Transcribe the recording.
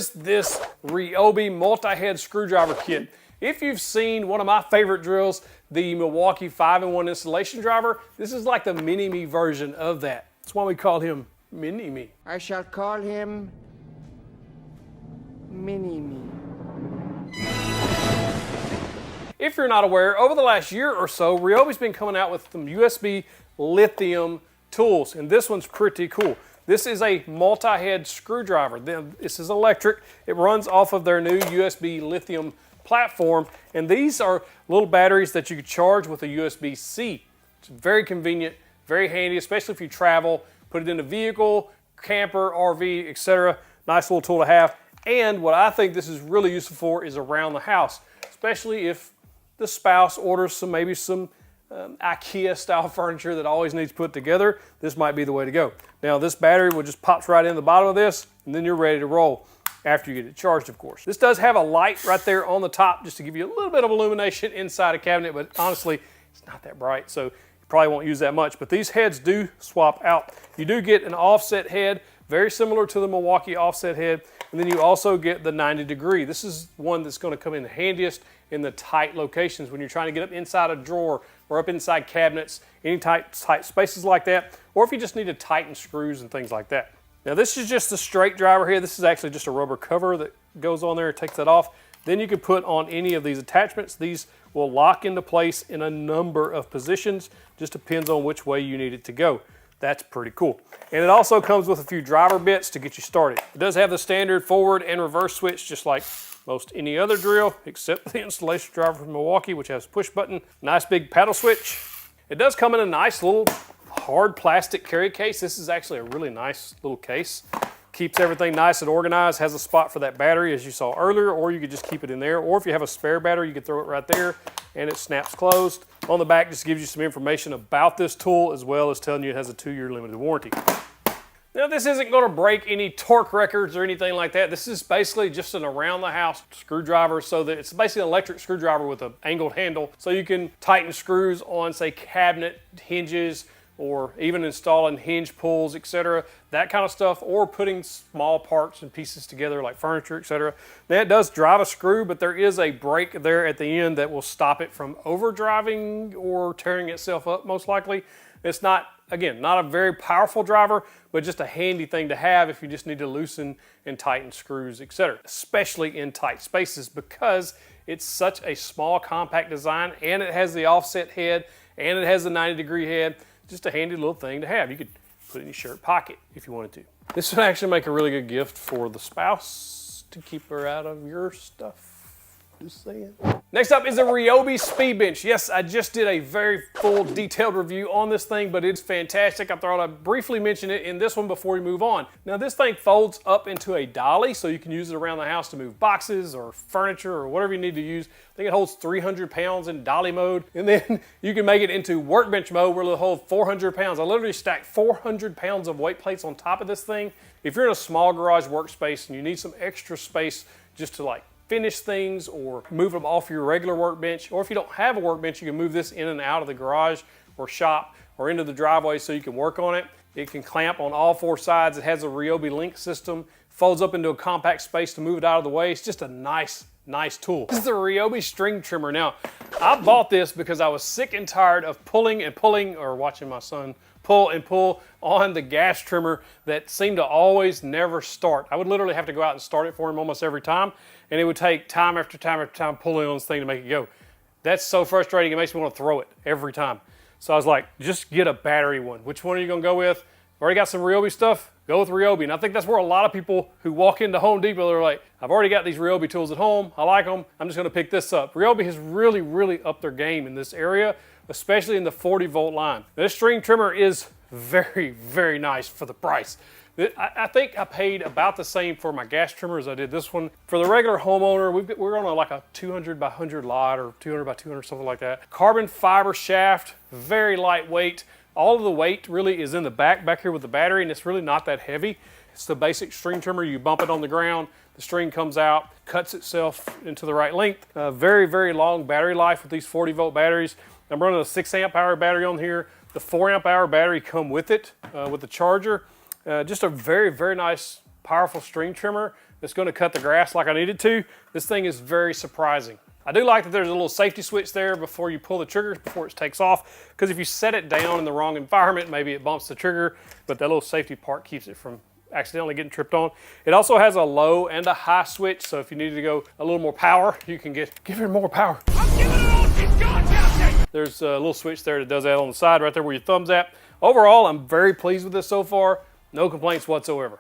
This RYOBI multi-head screwdriver kit. If you've seen one of my favorite drills, the Milwaukee 5-in-1 installation driver, this is like the mini-me version of that. That's why we call him mini-me. I shall call him mini-me. If you're not aware, over the last year or so, RYOBI's been coming out with some USB lithium tools, and this one's pretty cool. This is a multi-head screwdriver. This is electric. It runs off of their new USB lithium platform, and these are little batteries that you can charge with a USB-C. It's very convenient, very handy, especially if you travel, put it in a vehicle, camper, RV, etc. Nice little tool to have. And what I think this is really useful for is around the house, especially if the spouse orders maybe some IKEA style furniture that always needs put together. This might be the way to go. Now this battery will just pops right in the bottom of this, and then you're ready to roll after you get it charged, of course. This does have a light right there on the top just to give you a little bit of illumination inside a cabinet, but honestly, it's not that bright, so you probably won't use that much. But these heads do swap out. You do get an offset head, very similar to the Milwaukee offset head, and then you also get the 90-degree. This is one that's going to come in the handiest in the tight locations when you're trying to get up inside a drawer or up inside cabinets, any tight spaces like that, or if you just need to tighten screws and things like that. Now this is just a straight driver here. This is actually just a rubber cover that goes on there and takes that off. Then you can put on any of these attachments. These will lock into place in a number of positions. Just depends on which way you need it to go. That's pretty cool. And it also comes with a few driver bits to get you started. It does have the standard forward and reverse switch, just like most any other drill, except the installation driver from Milwaukee, which has push button, nice big paddle switch. It does come in a nice little hard plastic carry case. This is actually a really nice little case. Keeps everything nice and organized, has a spot for that battery as you saw earlier, or you could just keep it in there. Or if you have a spare battery, you could throw it right there and it snaps closed. On the back just gives you some information about this tool, as well as telling you it has a 2-year limited warranty. Now this isn't going to break any torque records or anything like that. This is basically just an around the house screwdriver, so that it's basically an electric screwdriver with an angled handle, so you can tighten screws on, say, cabinet hinges, or even installing hinge pulls, etc., that kind of stuff, or putting small parts and pieces together like furniture, etc. Now it does drive a screw, but there is a brake there at the end that will stop it from overdriving or tearing itself up, most likely. It's not, again, not a very powerful driver, but just a handy thing to have if you just need to loosen and tighten screws, etc., especially in tight spaces, because it's such a small, compact design, and it has the offset head, and it has the 90-degree head. Just a handy little thing to have. You could put it in your shirt pocket if you wanted to. This would actually make a really good gift for the spouse to keep her out of your stuff. Just saying. Next up is a RYOBI Speed Bench. Yes, I just did a very full detailed review on this thing, but it's fantastic. I thought I'd briefly mention it in this one before we move on. Now this thing folds up into a dolly, so you can use it around the house to move boxes or furniture or whatever you need to use. I think it holds 300 pounds in dolly mode, and then you can make it into workbench mode where it'll hold 400 pounds. I literally stacked 400 pounds of weight plates on top of this thing. If you're in a small garage workspace and you need some extra space just to like finish things or move them off your regular workbench, or if you don't have a workbench, you can move this in and out of the garage or shop or into the driveway so you can work on it. It can clamp on all 4 sides. It has a RYOBI link system, folds up into a compact space to move it out of the way. It's just a nice tool. This is the RYOBI string trimmer. Now, I bought this because I was sick and tired of pulling, or watching my son pull on the gas trimmer that seemed to always never start. I would literally have to go out and start it for him almost every time, and it would take time after time after time pulling on this thing to make it go. That's so frustrating, it makes me want to throw it every time. So I was like, just get a battery one. Which one are you gonna go with? Already got some RYOBI stuff? Go with RYOBI. And I think that's where a lot of people who walk into Home Depot, they're like, I've already got these RYOBI tools at home, I like them, I'm just gonna pick this up. RYOBI has really upped their game in this area, especially in the 40-volt line. This string trimmer is very nice for the price. I think I paid about the same for my gas trimmer as I did this one. For the regular homeowner, we're on like a 200 by 100 lot, or 200 by 200, something like that. Carbon fiber shaft, very lightweight. All of the weight really is in the back here with the battery, and it's really not that heavy. It's the basic string trimmer. You bump it on the ground, the string comes out, cuts itself into the right length. Very long battery life with these 40-volt batteries. I'm running a 6-amp-hour battery on here. The 4-amp-hour battery come with it, with the charger. Just a very nice, powerful string trimmer. that's going to cut the grass like I need it to. This thing is very surprising. I do like that there's a little safety switch there before you pull the trigger, before it takes off, because if you set it down in the wrong environment, maybe it bumps the trigger, but that little safety part keeps it from accidentally getting tripped on. It also has a low and a high switch, so if you need to go a little more power, you can give it more power. I'm giving it all she's got, Captain! There's a little switch there that does that on the side right there where your thumb's at. Overall, I'm very pleased with this so far. No complaints whatsoever.